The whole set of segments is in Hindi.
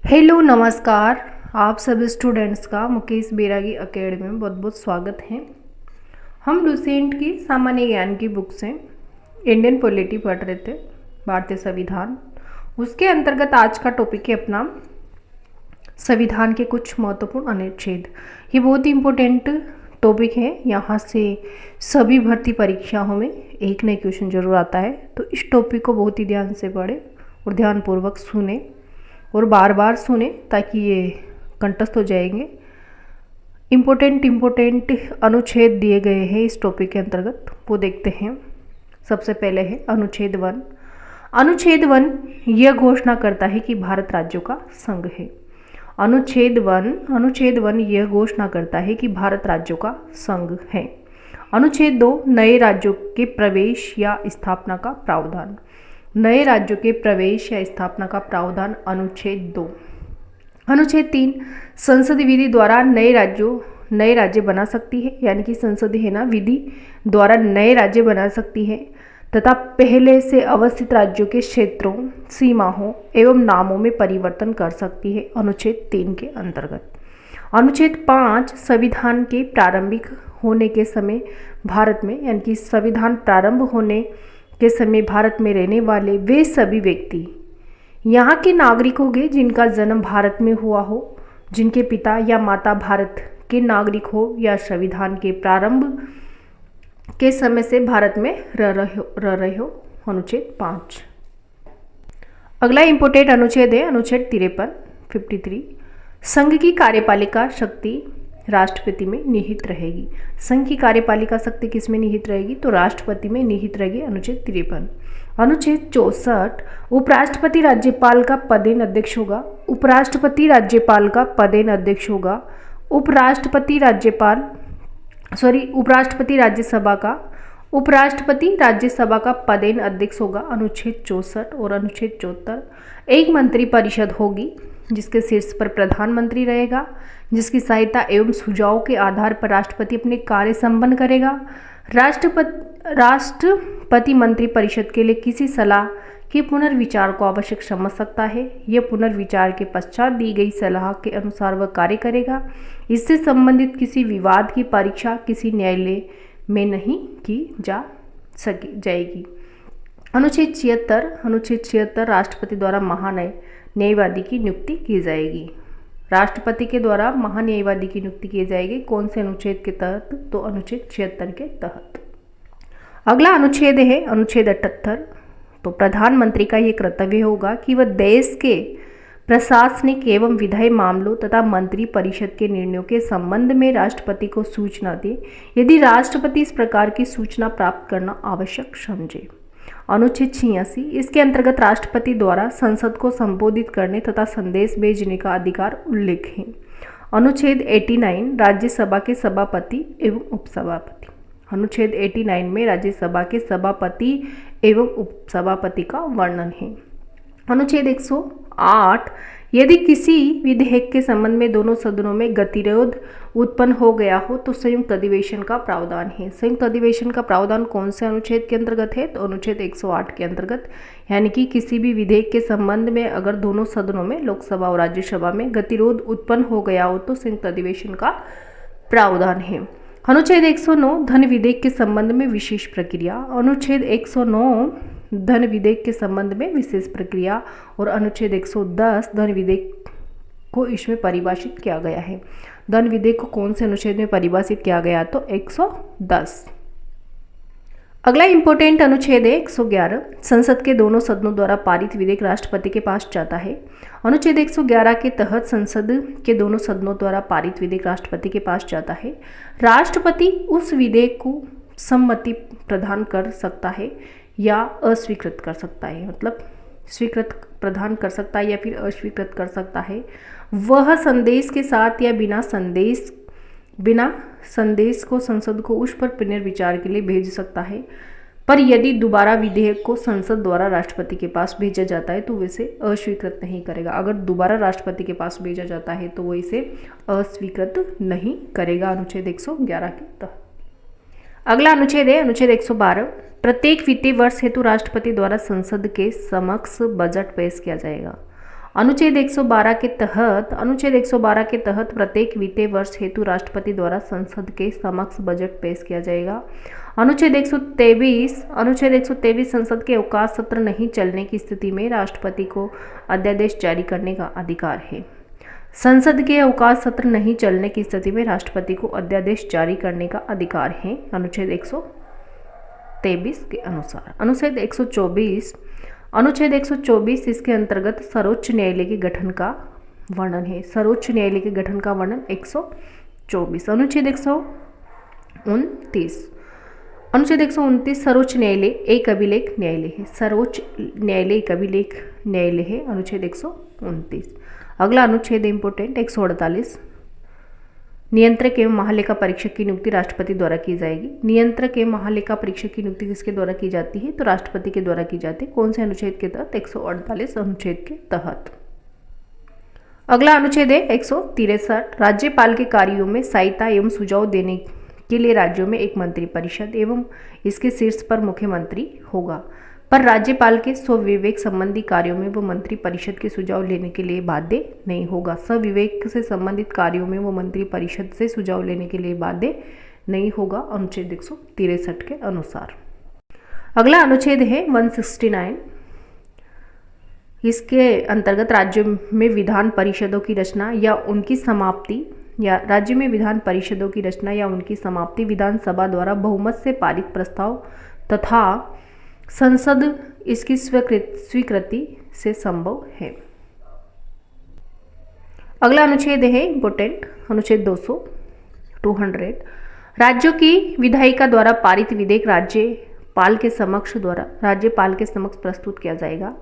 हेलो नमस्कार। आप सभी स्टूडेंट्स का मुकेश बैरागी एकेडमी में बहुत बहुत स्वागत है। हम लुसेंट की सामान्य ज्ञान की बुक से इंडियन पॉलिटी पढ़ रहे थे, भारतीय संविधान। उसके अंतर्गत आज का टॉपिक है अपना संविधान के कुछ महत्वपूर्ण अनुच्छेद। ये बहुत ही इम्पोर्टेंट टॉपिक है। यहाँ से सभी भर्ती परीक्षाओं में एक नए क्वेश्चन जरूर आता है, तो इस टॉपिक को बहुत ही ध्यान से पढ़ें और ध्यानपूर्वक सुने और बार बार सुने ताकि ये कंठस्थ हो जाएंगे। इम्पोर्टेंट अनुच्छेद दिए गए हैं इस टॉपिक के अंतर्गत, वो देखते हैं। सबसे पहले है अनुच्छेद 1। अनुच्छेद 1 यह घोषणा करता है कि भारत राज्यों का संघ है। अनुच्छेद 1 यह घोषणा करता है कि भारत राज्यों का संघ है। अनुच्छेद 2 नए राज्यों के प्रवेश या स्थापना का प्रावधान। नए राज्यों के प्रवेश या स्थापना का प्रावधान अनुच्छेद 2। अनुच्छेद 3 संसदीय विधि द्वारा नए राज्य बना सकती है, यानी कि संसद है ना, विधि द्वारा नए राज्य बना सकती है तथा पहले से अवस्थित राज्यों के क्षेत्रों, सीमाओं एवं नामों में परिवर्तन कर सकती है, अनुच्छेद 3 के अंतर्गत। अनुच्छेद 5 संविधान के प्रारंभिक होने के समय भारत में, यानी कि संविधान प्रारंभ होने के समय भारत में रहने वाले वे सभी व्यक्ति यहाँ के नागरिक होंगे जिनका जन्म भारत में हुआ हो, जिनके पिता या माता भारत के नागरिक हो या संविधान के प्रारंभ के समय से भारत में रह रहे हो, अनुच्छेद 5। अगला इंपोर्टेंट अनुच्छेद है अनुच्छेद 53 संघ की कार्यपालिका शक्ति राष्ट्रपति में निहित रहेगी। संघ की कार्यपालिका शक्ति किस में निहित रहेगी? तो राष्ट्रपति में निहित रहेगी, अनुच्छेद 53। अनुच्छेद 64 उपराष्ट्रपति राज्यपाल का पदेन अध्यक्ष होगा। उपराष्ट्रपति राज्यपाल का पदेन अध्यक्ष होगा। उपराष्ट्रपति राज्यसभा का पदेन अध्यक्ष होगा, अनुच्छेद 64। और अनुच्छेद 74 एक मंत्री परिषद होगी जिसके शीर्ष पर प्रधानमंत्री रहेगा, जिसकी सहायता एवं सुझाव के आधार पर राष्ट्रपति अपने कार्य संपन्न करेगा। राष्ट्रपति मंत्री परिषद के लिए किसी सलाह के पुनर्विचार को आवश्यक समझ सकता है। यह पुनर्विचार के पश्चात दी गई सलाह के अनुसार वह कार्य करेगा। इससे संबंधित किसी विवाद की परीक्षा किसी न्यायालय में नहीं की जाएगी। अनुच्छेद 76 राष्ट्रपति द्वारा महान्यायवादी की नियुक्ति की जाएगी। राष्ट्रपति के द्वारा महान्यायवादी की नियुक्ति की जाएगी। कौन से अनुच्छेद के तहत? तो अनुच्छेद 76 के तहत। अगला अनुच्छेद है अनुच्छेद 78। तो प्रधानमंत्री का यह कर्तव्य होगा कि वह देश के प्रशासनिक एवं विधायी मामलों तथा मंत्री परिषद के निर्णयों के संबंध में राष्ट्रपति को सूचना दे, यदि राष्ट्रपति इस प्रकार की सूचना प्राप्त करना आवश्यक समझे। अनुच्छेद 86 इसके अंतर्गत राष्ट्रपति द्वारा संसद को संबोधित करने तथा संदेश भेजने का अधिकार उल्लेख है। अनुच्छेद 89 राज्यसभा के सभापति एवं उपसभापति। अनुच्छेद 89 में राज्यसभा के सभापति एवं उपसभापति का वर्णन है। अनुच्छेद 108 यदि किसी विधेयक के संबंध में दोनों सदनों में गतिरोध उत्पन्न हो गया हो तो संयुक्त अधिवेशन का प्रावधान है। संयुक्त अधिवेशन का प्रावधान कौन से अनुच्छेद के अंतर्गत है? तो अनुच्छेद 108 के अंतर्गत, यानी कि किसी भी विधेयक के संबंध में अगर दोनों सदनों में, लोकसभा और राज्यसभा में गतिरोध उत्पन्न हो गया हो तो संयुक्त अधिवेशन का प्रावधान है। अनुच्छेद 109 धन विधेयक के संबंध में विशेष प्रक्रिया। अनुच्छेद 109 धन विधेयक के संबंध में विशेष प्रक्रिया। और अनुच्छेद 110 धन विधेयक को इसमें परिभाषित किया गया है। धन विधेयक को कौन से अनुच्छेद में परिभाषित किया गया? तो 110। अगला इंपोर्टेंट अनुच्छेद है 111 संसद के दोनों सदनों द्वारा पारित विधेयक राष्ट्रपति के पास जाता है। अनुच्छेद 111 के तहत संसद के दोनों सदनों द्वारा पारित विधेयक राष्ट्रपति के पास जाता है। राष्ट्रपति उस विधेयक को सम्मति प्रदान कर सकता है या अस्वीकृत कर सकता है, मतलब स्वीकृत प्रदान कर सकता है या फिर अस्वीकृत कर सकता है। वह संदेश के साथ या बिना संदेश को संसद को उस पर पुनर्विचार के लिए भेज सकता है। पर यदि दोबारा विधेयक को संसद द्वारा राष्ट्रपति के पास भेजा जाता है तो वह इसे अस्वीकृत नहीं करेगा। अगर दोबारा राष्ट्रपति के पास भेजा जाता है तो वह इसे अस्वीकृत नहीं करेगा, अनुच्छेद 111 के तहत। अगला अनुच्छेद है अनुच्छेद 112 प्रत्येक वित्तीय वर्ष हेतु राष्ट्रपति द्वारा संसद के समक्ष बजट पेश किया जाएगा। अनुच्छेद 112 के तहत प्रत्येक वित्तीय वर्ष हेतु राष्ट्रपति द्वारा संसद के समक्ष बजट पेश किया जाएगा। अनुच्छेद 123 संसद के अवकाश सत्र नहीं चलने की स्थिति में राष्ट्रपति को अध्यादेश जारी करने का अधिकार है। संसद के अवकाश सत्र नहीं चलने की स्थिति में राष्ट्रपति को अध्यादेश जारी करने का अधिकार है, अनुच्छेद 123 के अनुसार। अनुच्छेद 124 इसके अंतर्गत सर्वोच्च न्यायालय के गठन का वर्णन है। सर्वोच्च न्यायालय के गठन का वर्णन 124। अनुच्छेद 129 सर्वोच्च न्यायालय एक अभिलेख न्यायालय है। सर्वोच्च न्यायालय एक अभिलेख न्यायालय है, अनुच्छेद 129। अगला अनुच्छेद इंपोर्टेंट 148 नियंत्रक एवं महालेखा परीक्षक की नियुक्ति राष्ट्रपति द्वारा की जाएगी। नियंत्रक एवं महालेखा परीक्षक की नियुक्ति किसके द्वारा की जाती है? तो राष्ट्रपति के द्वारा की जाती है। कौन से अनुच्छेद के तहत? 148 अनुच्छेद के तहत। अगला अनुच्छेद है 163 राज्यपाल के कार्यों में सहायता एवं सुझाव देने के लिए राज्यों में एक मंत्री परिषद एवं इसके शीर्ष पर मुख्यमंत्री होगा, पर राज्यपाल के स्वविवेक संबंधी कार्यों में वो मंत्री परिषद के सुझाव लेने के लिए बाध्य नहीं होगा। स्वविवेक से संबंधित कार्यों में वो मंत्री परिषद से सुझाव लेने के लिए बाध्य नहीं होगा, अनुच्छेद 163 के अनुसार। अगला अनुच्छेद है 169। इसके अंतर्गत राज्यों में विधान परिषदों की रचना या उनकी समाप्ति विधानसभा द्वारा बहुमत से पारित प्रस्ताव तथा संसद इसकी स्वीकृति से संभव है। अगला अनुच्छेद है इंपोर्टेंट अनुच्छेद 200 राज्यों की विधायिका द्वारा पारित विधेयक राज्यपाल के समक्ष प्रस्तुत किया जाएगा।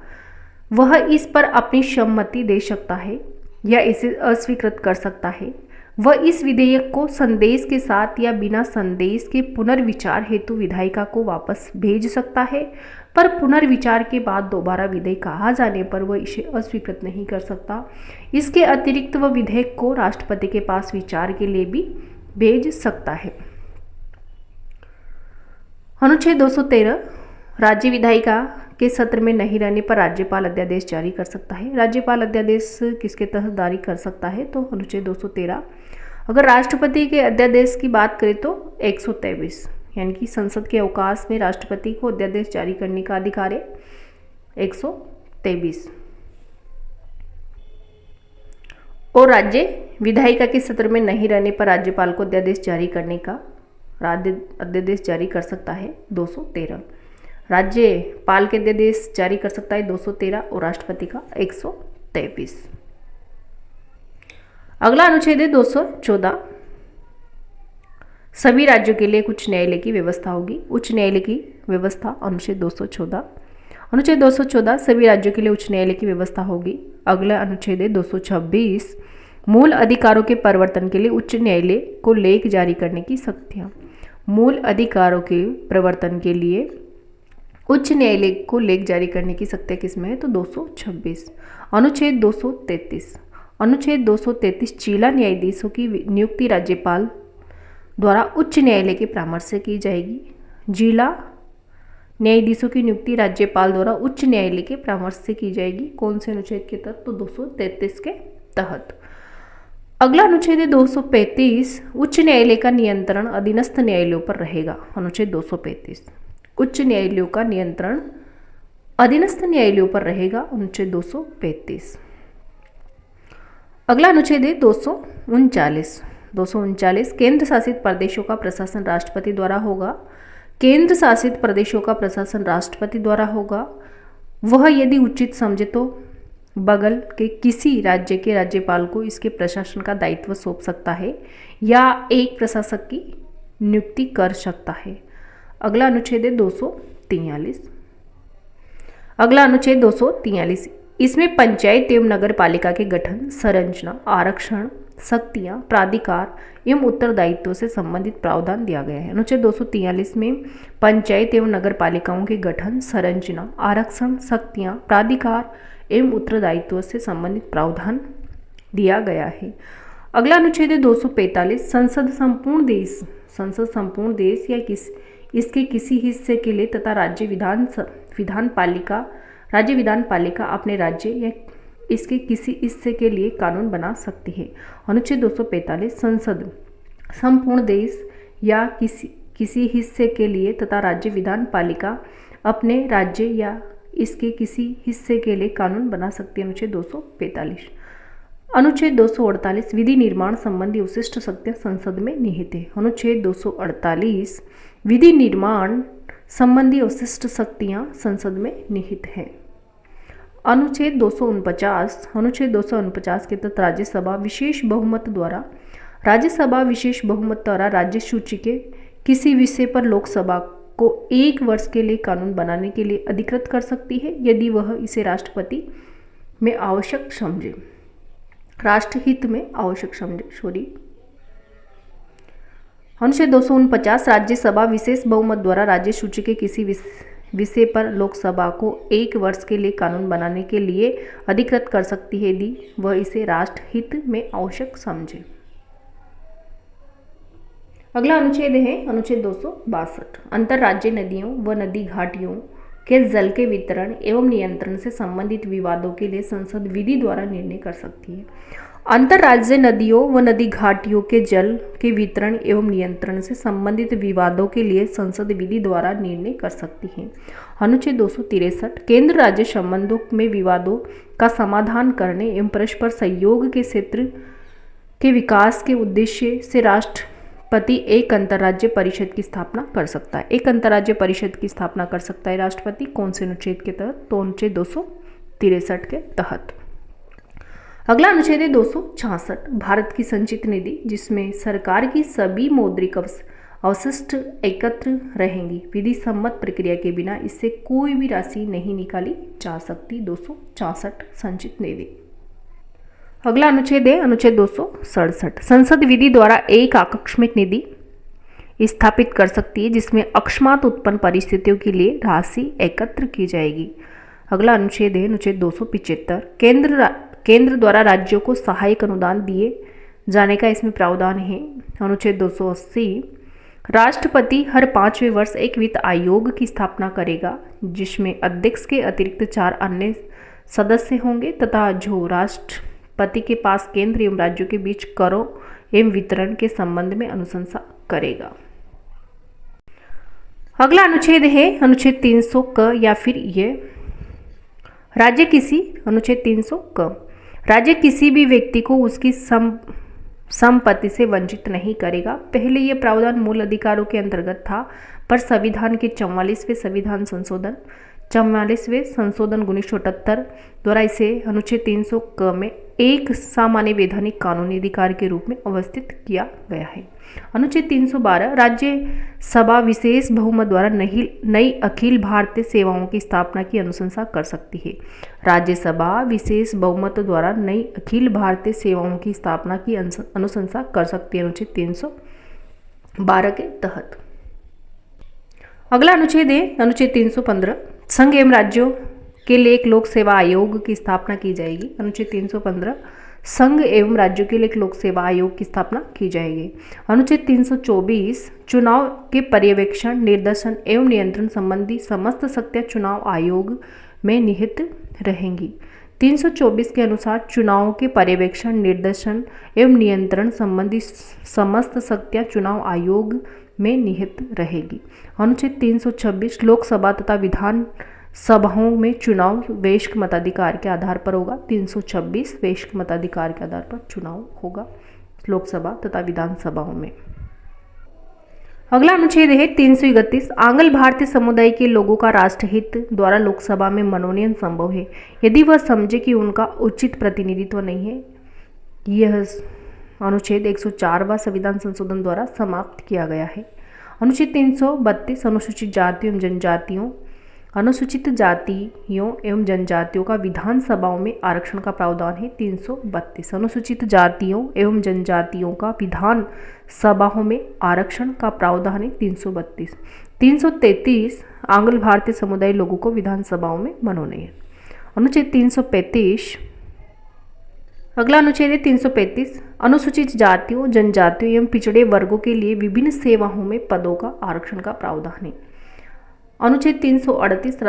वह इस पर अपनी सम्मति दे सकता है या इसे अस्वीकृत कर सकता है। वह इस विधेयक को संदेश के साथ या बिना संदेश के पुनर्विचार हेतु विधायिका को वापस भेज सकता है, पर पुनर्विचार के बाद दोबारा विधेयक कहा जाने पर वह इसे अस्वीकृत नहीं कर सकता। इसके अतिरिक्त वह विधेयक को राष्ट्रपति के पास विचार के लिए भी भेज सकता है। अनुच्छेद 213 राज्य विधायिका के सत्र में नहीं रहने पर राज्यपाल अध्यादेश जारी कर सकता है। राज्यपाल अध्यादेश किसके तहत जारी कर सकता है? तो अनुच्छेद 213। अगर राष्ट्रपति के अध्यादेश की बात करें तो 123, यानी कि संसद के अवकाश में राष्ट्रपति को अध्यादेश जारी करने का अधिकार है 123। और राज्य विधायिका के सत्र में नहीं रहने पर राज्यपाल को अध्यादेश जारी करने का अध्यादेश जारी कर सकता है 213। राज्यपाल के अध्यादेश जारी कर सकता है 213 और राष्ट्रपति का 123। अगला अनुच्छेद है 214 सभी राज्यों के लिए उच्च न्यायालय की व्यवस्था होगी। उच्च न्यायालय की व्यवस्था अनुच्छेद 214 सभी राज्यों के लिए उच्च न्यायालय की व्यवस्था होगी। अगला अनुच्छेद है 226 मूल अधिकारों के परिवर्तन के लिए उच्च न्यायालय को लेख जारी करने की शक्तियाँ। मूल अधिकारों के प्रवर्तन के लिए उच्च न्यायालय को लेख जारी करने की शक्तियाँ किसमें है? तो 226। अनुच्छेद 233 जिला न्यायाधीशों की नियुक्ति राज्यपाल द्वारा उच्च न्यायालय के परामर्श से की जाएगी। जिला न्यायाधीशों की नियुक्ति राज्यपाल द्वारा उच्च न्यायालय के परामर्श से की जाएगी। कौन से अनुच्छेद के तहत? तो 233 के तहत। अगला अनुच्छेद है 235 उच्च न्यायालय का नियंत्रण अधीनस्थ न्यायालयों पर रहेगा। अनुच्छेद 235 उच्च न्यायालयों का नियंत्रण अधीनस्थ न्यायालयों पर रहेगा। अनुच्छेद 235। अगला अनुच्छेद है 239 केंद्र शासित प्रदेशों का प्रशासन राष्ट्रपति द्वारा होगा। केंद्र शासित प्रदेशों का प्रशासन राष्ट्रपति द्वारा होगा। वह यदि उचित समझे तो बगल के किसी राज्य के राज्यपाल को इसके प्रशासन का दायित्व सौंप सकता है या एक प्रशासक की नियुक्ति कर सकता है। अगला अनुच्छेद है 243। अगला अनुच्छेद 243 इसमें पंचायत एवं नगर पालिका के गठन, संरचना, आरक्षण, शक्तियाँ, प्राधिकार एवं उत्तरदायित्व से संबंधित प्रावधान दिया गया है। अनुच्छेद 243 में पंचायत एवं नगर पालिकाओं के गठन, संरचना, आरक्षण, शक्तियाँ, प्राधिकार एवं उत्तरदायित्व से संबंधित प्रावधान दिया गया है। अगला अनुच्छेद है 245 संसद संपूर्ण देश या इसके किसी हिस्से के लिए तथा राज्य विधान पालिका अपने राज्य या इसके किसी हिस्से के लिए कानून बना सकती है। अनुच्छेद 245 संसद संपूर्ण देश या किसी हिस्से के लिए तथा राज्य विधान पालिका अपने राज्य या इसके किसी हिस्से के लिए कानून बना सकती है। अनुच्छेद 245। अनुच्छेद 248 विधि निर्माण संबंधी विशिष्ट शक्तियां संसद में निहित है। अनुच्छेद 248 विधि निर्माण संबंधी विशिष्ट शक्तियां संसद में निहित है। अनुच्छेद 249 के तहत राज्यसभा विशेष बहुमत द्वारा राज्य सूची के किसी विषय पर लोकसभा को 1 वर्ष के लिए कानून बनाने के लिए अधिकृत कर सकती है यदि वह इसे राष्ट्रहित में आवश्यक समझे। अनुच्छेद 249 राज्यसभा विशेष बहुमत द्वारा राज्य सूची के किसी विषय पर लोकसभा को 1 वर्ष के लिए कानून बनाने के लिए अधिकृत कर सकती है यदि वह इसे राष्ट्रहित में आवश्यक समझे। अगला अनुच्छेद है अनुच्छेद 262 अंतर्राज्यीय नदियों व नदी घाटियों के जल के वितरण एवं नियंत्रण से संबंधित विवादों के लिए संसद विधि द्वारा निर्णय कर सकती है। अंतर्राज्यीय नदियों व नदी घाटियों के जल के वितरण एवं नियंत्रण से संबंधित विवादों के लिए संसद विधि द्वारा निर्णय कर सकती है। अनुच्छेद 263 केंद्र राज्य संबंधों में विवादों का समाधान करने एवं परस्पर सहयोग के क्षेत्र के विकास के उद्देश्य से राष्ट्रपति एक अंतर्राज्यीय परिषद की स्थापना कर सकता है। एक अंतर्राज्यीय परिषद की स्थापना कर सकता है राष्ट्रपति कौन से अनुच्छेद के तहत? तो अनुच्छेद 263 के तहत। अगला अनुच्छेद है 266 भारत की संचित निधि जिसमें सरकार की सभी मौद्रिक अवशिष्ट एकत्र रहेंगी। विधि सम्मत प्रक्रिया के बिना इससे कोई भी राशि नहीं निकाली जा सकती। 266 संचित निधि। अगला अनुच्छेद है अनुच्छेद 267 संसद विधि द्वारा एक आकस्मिक निधि स्थापित कर सकती है जिसमें अकस्मात उत्पन्न परिस्थितियों के लिए राशि एकत्र की जाएगी। अगला अनुच्छेद है अनुच्छेद 275 केंद्र द्वारा राज्यों को सहायक अनुदान दिए जाने का इसमें प्रावधान है। अनुच्छेद 280 राष्ट्रपति हर 5वें वर्ष एक वित्त आयोग की स्थापना करेगा जिसमें अध्यक्ष के अतिरिक्त 4 अन्य सदस्य होंगे तथा जो राष्ट्रपति के पास केंद्र एवं राज्यों के बीच करों एवं वितरण के संबंध में अनुशंसा करेगा। अगला अनुच्छेद है अनुच्छेद 300 क या फिर ये अनुच्छेद 300 क राज्य किसी भी व्यक्ति को उसकी संपत्ति से वंचित नहीं करेगा। पहले यह प्रावधान मूल अधिकारों के अंतर्गत था पर संविधान के 44वें संशोधन 1978 द्वारा इसे अनुच्छेद 300 क में एक सामान्य वैधानिक कानूनी अधिकार के रूप में अवस्थित किया गया है। अनुच्छेद 312 राज्यसभा विशेष बहुमत द्वारा नई अखिल भारतीय सेवाओं की स्थापना की अनुशंसा कर सकती है। राज्यसभा विशेष बहुमत द्वारा नई अखिल भारतीय सेवाओं की स्थापना की अनुशंसा कर सकती है अनुच्छेद 312 के तहत। अगला अनुच्छेद है अनुच्छेद 315 संघ एवं राज्यों के लिए एक लोक सेवा आयोग की स्थापना की जाएगी। अनुच्छेद 315 संघ एवं राज्यों के लिए एक लोक सेवा आयोग की स्थापना की जाएगी। अनुच्छेद 324 चुनाव के पर्यवेक्षण निर्देशन एवं नियंत्रण संबंधी समस्त शक्तियां चुनाव आयोग में निहित रहेंगी। 324 के अनुसार चुनाव के पर्यवेक्षण निर्देशन एवं नियंत्रण संबंधी समस्त शक्तियां चुनाव आयोग में निहित रहेगी। अनुच्छेद 326 लोकसभा तथा विधान सभाओं में चुनाव वैश्विक मताधिकार के आधार पर होगा। 326 वैश्विक मताधिकार के आधार पर चुनाव होगा लोकसभा तथा विधानसभाओं में। अगला अनुच्छेद है 331 आंग्ल भारतीय समुदाय के लोगों का राष्ट्रहित द्वारा लोकसभा में मनोनयन संभव है यदि वह समझे कि उनका उचित प्रतिनिधित्व नहीं है। यह अनुच्छेद 104वां संविधान संशोधन द्वारा समाप्त किया गया है। अनुच्छेद 332 अनुसूचित जातियों एवं जनजातियों का विधानसभाओं में आरक्षण का प्रावधान है। 332 अनुसूचित जातियों एवं जनजातियों का विधान सभाओं में आरक्षण का प्रावधान है। 332 333 आंग्ल भारतीय समुदाय लोगों को विधानसभाओं में मनोनयन। अनुच्छेद 335 अगला अनुच्छेद है 335 अनुसूचित जातियों जनजातियों एवं पिछड़े वर्गों के लिए विभिन्न सेवाओं में पदों का आरक्षण का प्रावधान है। अनुच्छेद 338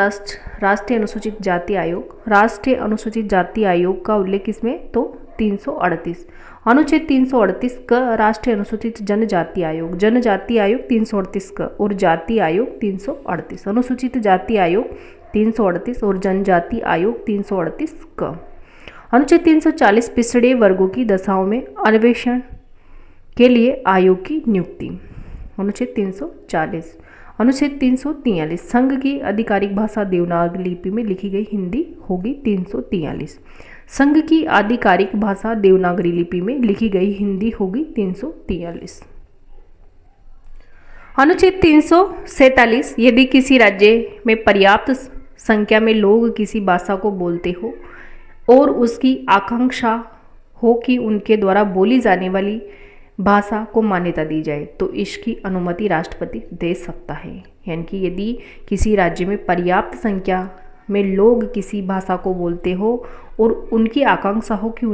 राष्ट्रीय अनुसूचित जाति आयोग। राष्ट्रीय अनुसूचित जाति आयोग का उल्लेख किसमें? तो 338। अनुच्छेद 338 का राष्ट्रीय अनुसूचित जनजाति आयोग। जनजाति आयोग 338 का और जाति आयोग 338। अनुसूचित जाति आयोग 338 और जनजाति आयोग 338 का। अनुच्छेद 340 पिछड़े वर्गों की दशाओं में अन्वेषण के लिए आयोग की नियुक्ति। अनुच्छेद 340। अनुच्छेद 343 संघ की आधिकारिक भाषा देवनागरी लिपि में लिखी गई हिंदी होगी। 343 संघ की आधिकारिक भाषा देवनागरी लिपि में लिखी गई हिंदी होगी। 343। अनुच्छेद 347 यदि किसी राज्य में पर्याप्त संख्या में लोग किसी भाषा को बोलते हो और उसकी आकांक्षा हो कि उनके द्वारा बोली जाने वाली भाषा को मान्यता दी जाए तो इसकी अनुमति राष्ट्रपति दे सकता है। यानी कि यदि किसी राज्य में पर्याप्त संख्या में लोग किसी भाषा को बोलते हो और उनकी आकांक्षा हो कि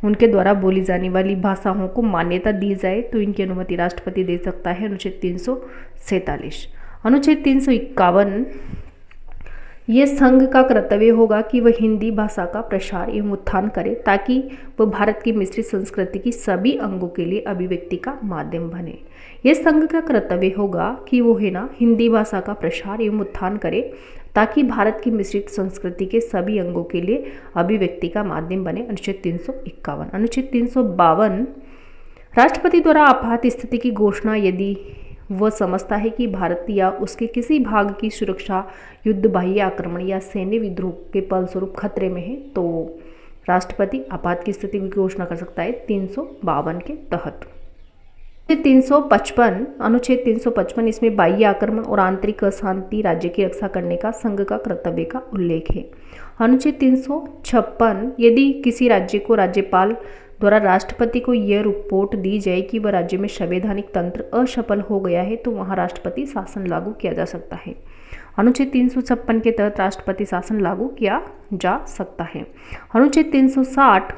उनके द्वारा बोली जाने वाली भाषाओं को मान्यता दी जाए तो इनकी अनुमति राष्ट्रपति दे सकता है। अनुच्छेद 347। अनुच्छेद 351 ये संघ का कर्तव्य होगा कि वह हिंदी भाषा का प्रसार एवं उत्थान करे ताकि वह भारत की मिश्रित संस्कृति की सभी अंगों के लिए अभिव्यक्ति का माध्यम बने। यह संघ का कर्तव्य होगा कि वो हिंदी भाषा का प्रसार एवं उत्थान करे ताकि भारत की मिश्रित संस्कृति के सभी अंगों के लिए अभिव्यक्ति का माध्यम बने। अनुच्छेद 351। अनुच्छेद 352 राष्ट्रपति द्वारा आपात स्थिति की घोषणा यदि वह समझता है कि भारत या उसके किसी भाग की सुरक्षा युद्ध, बाह्य आक्रमण या सैन्य विद्रोह के फलस्वरूप खतरे में है तो राष्ट्रपति आपात की स्थिति की घोषणा कर सकता है 352 के तहत। 355 अनुच्छेद 355 इसमें बाह्य आक्रमण और आंतरिक अशांति राज्य की रक्षा करने का संघ का कर्तव्य का उल्लेख है। अनुच्छेद 356 यदि किसी राज्य को राज्यपाल द्वारा राष्ट्रपति को यह रिपोर्ट दी जाए कि वह राज्य में संवैधानिक तंत्र असफल हो गया है तो वहां राष्ट्रपति शासन लागू किया जा सकता है। अनुच्छेद 356 के तहत राष्ट्रपति शासन लागू किया जा सकता है। अनुच्छेद 360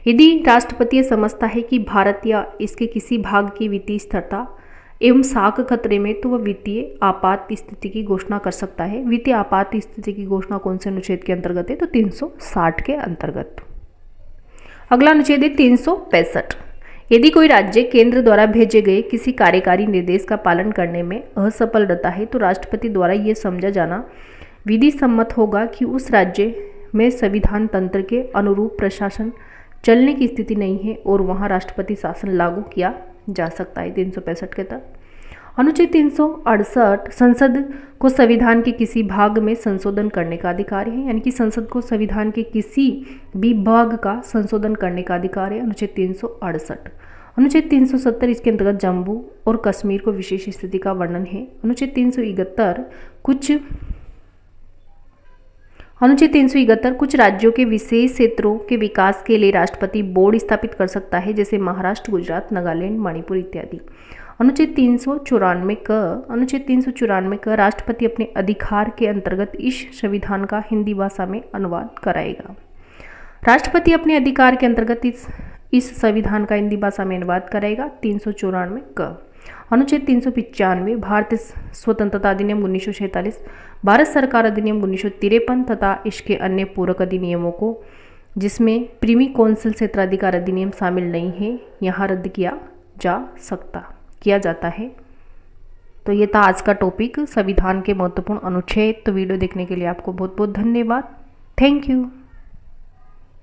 यदि राष्ट्रपति समझता है कि भारत या इसके किसी भाग की वित्तीय स्थिरता एवं साख खतरे में तो वह वित्तीय आपात स्थिति की घोषणा कर सकता है। वित्तीय आपात स्थिति की घोषणा कौन से अनुच्छेद के अंतर्गत है? तो 360 के अंतर्गत। अगला अनुच्छेद है 365 यदि कोई राज्य केंद्र द्वारा भेजे गए किसी कार्यकारी निर्देश का पालन करने में असफल रहता है तो राष्ट्रपति द्वारा यह समझा जाना विधि सम्मत होगा कि उस राज्य में संविधान तंत्र के अनुरूप प्रशासन चलने की स्थिति नहीं है और वहां राष्ट्रपति शासन लागू किया जा सकता है। 365 के तहत। अनुच्छेद 368 संसद को संविधान के किसी भाग में संशोधन करने का अधिकार है। यानी कि संसद को संविधान के किसी भी भाग का संशोधन करने का अधिकार है। अनुच्छेद 368। अनुच्छेद 370 इसके अंतर्गत जम्मू और कश्मीर को विशेष स्थिति का वर्णन है। अनुच्छेद 371 कुछ राज्यों के विशेष क्षेत्रों के विकास के लिए राष्ट्रपति बोर्ड स्थापित कर सकता है जैसे महाराष्ट्र, गुजरात, नागालैंड, मणिपुर इत्यादि। अनुच्छेद 394 का राष्ट्रपति अपने अधिकार के अंतर्गत इस संविधान का हिंदी भाषा में अनुवाद कराएगा। राष्ट्रपति अपने अधिकार के अंतर्गत इस संविधान का हिंदी भाषा में अनुवाद कराएगा। 394 का। अनुच्छेद 395 भारतीय स्वतंत्रता अधिनियम 1947, भारत सरकार अधिनियम 1953 तथा इसके अन्य पूरक अधिनियमों को जिसमें प्रीवी कौंसिल क्षेत्राधिकार अधिनियम शामिल नहीं है यहाँ रद्द किया जाता है। तो ये था आज का टॉपिक संविधान के महत्वपूर्ण अनुच्छेद। तो वीडियो देखने के लिए आपको बहुत बहुत धन्यवाद। Thank you.